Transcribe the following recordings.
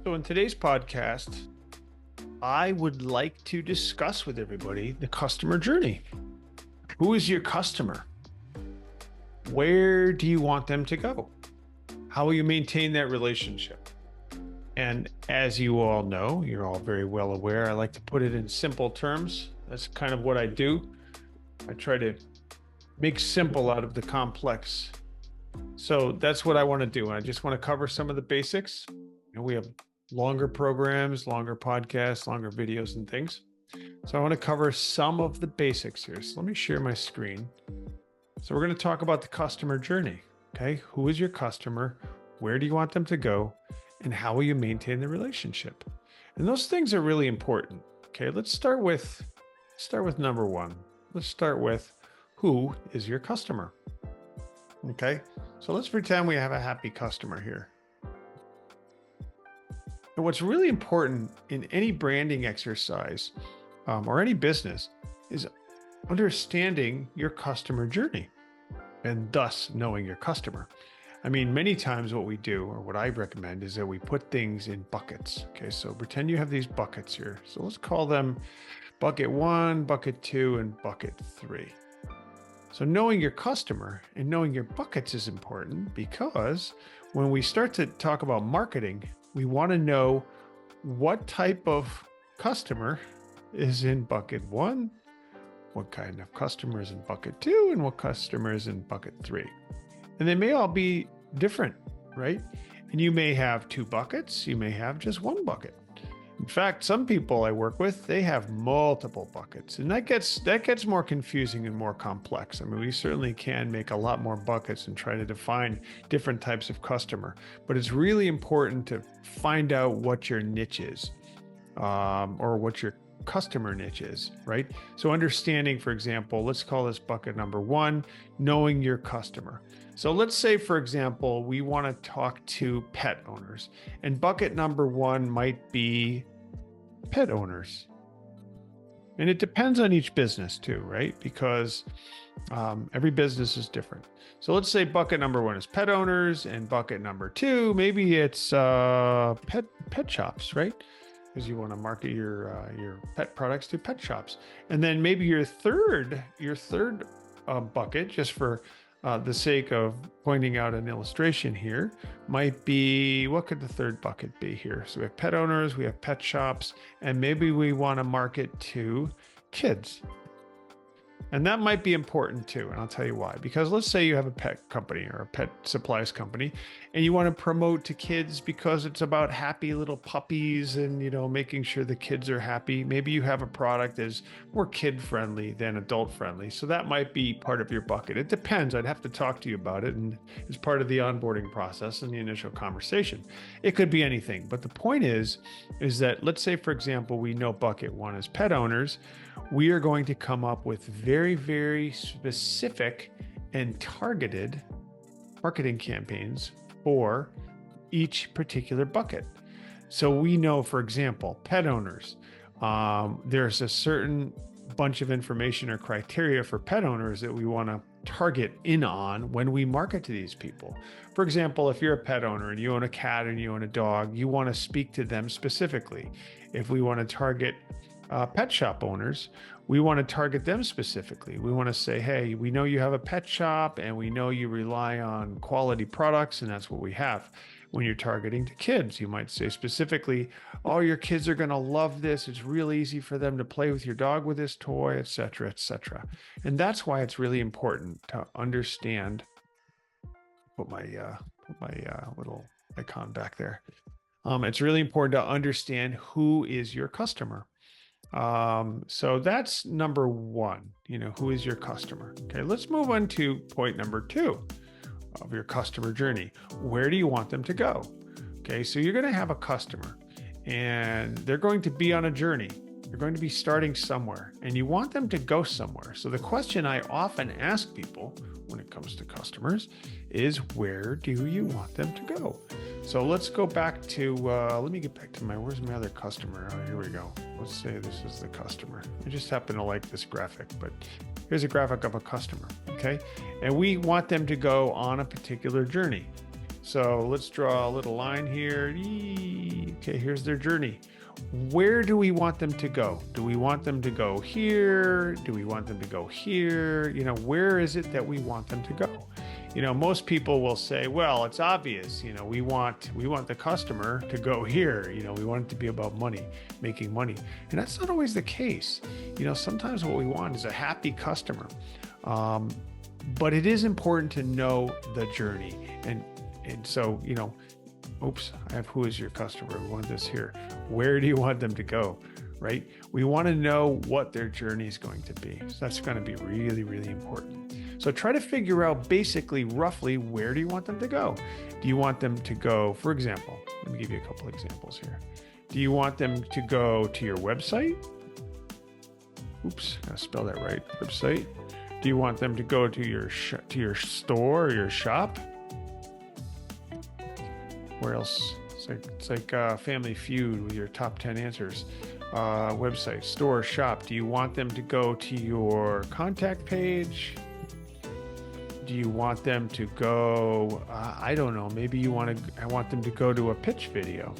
So, in today's podcast, I would like to discuss with everybody the customer journey. Who is your customer? Where do you want them to go? How will you maintain that relationship? And as you all know, you're all very well aware, I like to put it in simple terms. That's kind of what I do. I try to make simple out of the complex. So that's what I want to do. I just want to cover some of the basics. We have longer programs, longer podcasts, longer videos and things. So I want to cover some of the basics here. So let me share my screen. So we're going to talk about the customer journey. Okay. Who is your customer? Where do you want them to go? And how will you maintain the relationship? And those things are really important. Okay. Let's start with number one. Let's start with who is your customer? Okay. So let's pretend we have a happy customer here. And what's really important in any branding exercise or any business is understanding your customer journey and thus knowing your customer. I mean, many times what we do, or what I recommend, is that we put things in buckets. Okay, so pretend you have these buckets here. So let's call them bucket 1, bucket 2, and bucket 3. So knowing your customer and knowing your buckets is important because when we start to talk about marketing, we want to know what type of customer is in bucket 1, what kind of customer is in bucket 2, and what customer is in bucket 3. And they may all be different, right? And you may have 2 buckets, you may have just 1 bucket. In fact, some people I work with, they have multiple buckets, and that gets more confusing and more complex. I mean, we certainly can make a lot more buckets and try to define different types of customer, but it's really important to find out what your niche is, or what your customer niche is, right? So understanding, for example, let's call this bucket number 1, knowing your customer. So let's say, for example, we want to talk to pet owners, and bucket number 1 might be pet owners. And it depends on each business too, right? Because every business is different. So let's say bucket number 1 is pet owners, and bucket number 2, maybe it's pet shops, right? Because you want to market your pet products to pet shops. And then maybe your third bucket, just for the sake of pointing out an illustration here, might be, what could the third bucket be here? So we have pet owners, we have pet shops, and maybe we want to market to kids. And that might be important too. And I'll tell you why. Because let's say you have a pet company or a pet supplies company, and you want to promote to kids because it's about happy little puppies and, making sure the kids are happy. Maybe you have a product that is more kid friendly than adult friendly. So that might be part of your bucket. It depends. I'd have to talk to you about it. And it's part of the onboarding process and the initial conversation. It could be anything. But the point is that let's say, for example, we know bucket 1 is pet owners. We are going to come up with very, very specific and targeted marketing campaigns for each particular bucket. So we know, for example, pet owners, there's a certain bunch of information or criteria for pet owners that we want to target in on when we market to these people. For example, if you're a pet owner and you own a cat and you own a dog, you want to speak to them specifically. If we want to target pet shop owners, we want to target them specifically. We want to say, hey, we know you have a pet shop and we know you rely on quality products, and that's what we have. When you're targeting to kids, you might say specifically, oh, your kids are going to love this. It's real easy for them to play with your dog with this toy, et cetera, et cetera. And that's why it's really important to understand. Put my little icon back there. It's really important to understand who is your customer. So that's number 1, who is your customer? Okay, let's move on to point number 2 of your customer journey. Where do you want them to go? Okay, so you're going to have a customer and they're going to be on a journey. They're going to be starting somewhere and you want them to go somewhere. So the question I often ask people when it comes to customers is, where do you want them to go? So let's go back to, let me get back to where's my other customer? Oh, here we go. Let's say this is the customer. I just happen to like this graphic, but here's a graphic of a customer, okay? And we want them to go on a particular journey. So let's draw a little line here. Okay, here's their journey. Where do we want them to go? Do we want them to go here? Do we want them to go here? Where is it that we want them to go? Most people will say, well, it's obvious, we want the customer to go here. We want it to be about money, making money. And that's not always the case. Sometimes what we want is a happy customer. But it is important to know the journey. And so, oops, I have who is your customer? We want this here. Where do you want them to go? Right? We want to know what their journey is going to be. So that's going to be really, really important. So try to figure out basically roughly where do you want them to go? Do you want them to go, for example, let me give you a couple examples here. Do you want them to go to your website? Oops, I gotta spell that right. Website. Do you want them to go to your store or your shop? Where else? It's like Family Feud with your top 10 answers. Website, store, shop. Do you want them to go to your contact page? Do you want them to go, I don't know, maybe I want them to go to a pitch video.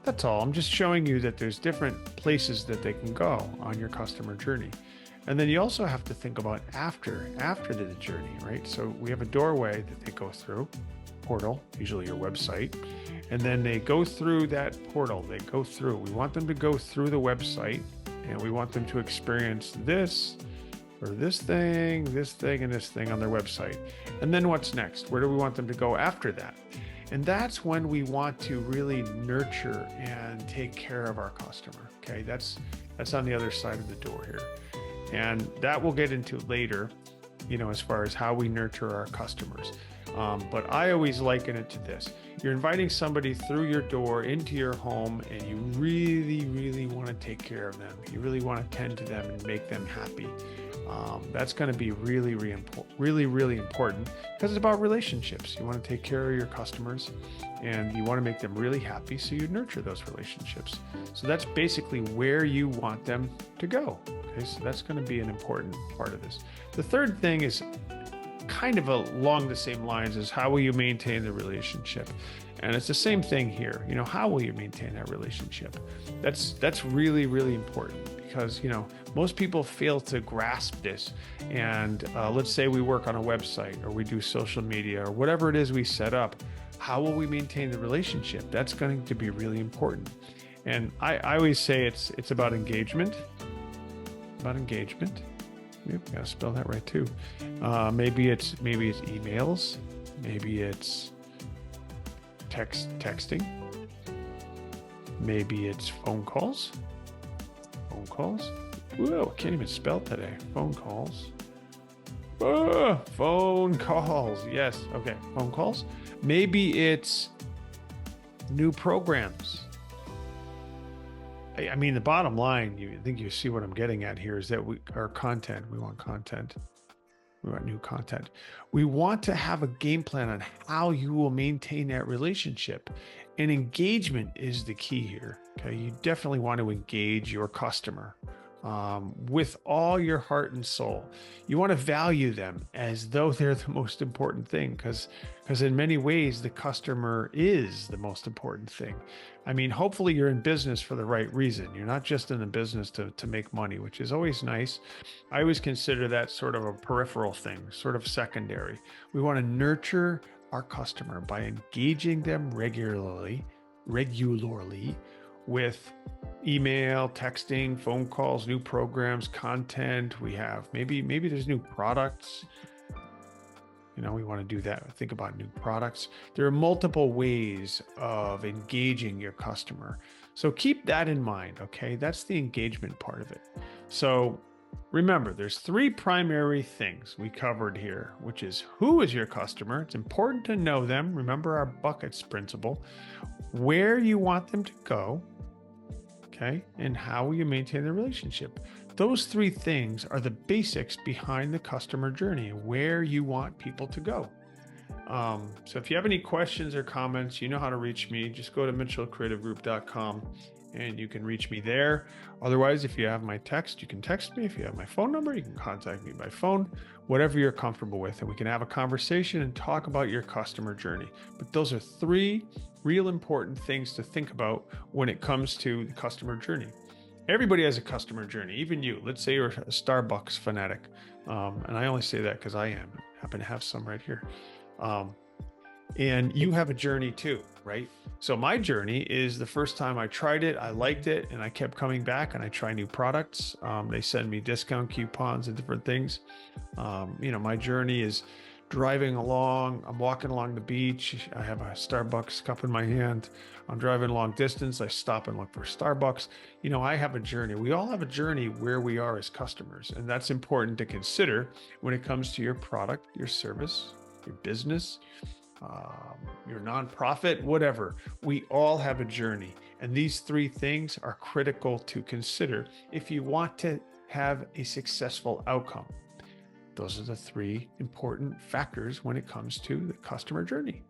That's all. I'm just showing you that there's different places that they can go on your customer journey. And then you also have to think about after the journey, right? So we have a doorway that they go through, portal, usually your website. And then they go through that portal. We want them to go through the website, and we want them to experience this, or this thing, and this thing on their website. And then what's next? Where do we want them to go after that? And that's when we want to really nurture and take care of our customer. Okay, that's on the other side of the door here. And that we'll get into later, as far as how we nurture our customers. But I always liken it to this. You're inviting somebody through your door into your home, and you really, really want to take care of them. You really want to tend to them and make them happy. That's going to be really, really important because it's about relationships. You want to take care of your customers, and you want to make them really happy, so you nurture those relationships. So that's basically where you want them to go. Okay, so that's going to be an important part of this. The third thing is kind of along the same lines as how will you maintain the relationship? And it's the same thing here. How will you maintain that relationship? That's really, really important because, most people fail to grasp this. And let's say we work on a website or we do social media or whatever it is we set up. How will we maintain the relationship? That's going to be really important. And I always say it's about engagement. Yep, gotta spell that right too. Maybe it's emails. Maybe it's texting. Maybe it's phone calls. Whoa, can't even spell today. Phone calls. Phone calls. Yes. Okay. Phone calls. Maybe it's new programs. I mean, the bottom line, I think you see what I'm getting at here is that we want content. We want new content. We want to have a game plan on how you will maintain that relationship. And engagement is the key here. Okay. You definitely want to engage your customer with all your heart and soul. You want to value them as though they're the most important thing, because in many ways, the customer is the most important thing. I mean, hopefully you're in business for the right reason. You're not just in the business to make money, which is always nice. I always consider that sort of a peripheral thing, sort of secondary. We want to nurture our customer by engaging them regularly with email, texting, phone calls, new programs, content. We have maybe there's new products. We want to do that. Think about new products. There are multiple ways of engaging your customer. So keep that in mind, okay? That's the engagement part of it. So remember, there's three primary things we covered here, which is who is your customer? It's important to know them. Remember our buckets principle. Where you want them to go, okay? And how will you maintain the relationship? Those three things are the basics behind the customer journey, where you want people to go. So if you have any questions or comments, you know how to reach me. Just go to mitchellcreativegroup.com and you can reach me there. Otherwise, if you have my text, you can text me. If you have my phone number, you can contact me by phone, whatever you're comfortable with, and we can have a conversation and talk about your customer journey. But those are three real important things to think about when it comes to the customer journey. Everybody has a customer journey, even you. Let's say you're a Starbucks fanatic. And I only say that because I am. I happen to have some right here. Um, and you have a journey too, right? So my journey is the first time I tried it, I liked it, and I kept coming back and I try new products. They send me discount coupons and different things. My journey is driving along. I'm walking along the beach. I have a Starbucks cup in my hand. I'm driving long distance. I stop and look for Starbucks. I have a journey. We all have a journey where we are as customers. And that's important to consider when it comes to your product, your service, your business, your nonprofit, whatever. We all have a journey. And these three things are critical to consider if you want to have a successful outcome. Those are the three important factors when it comes to the customer journey.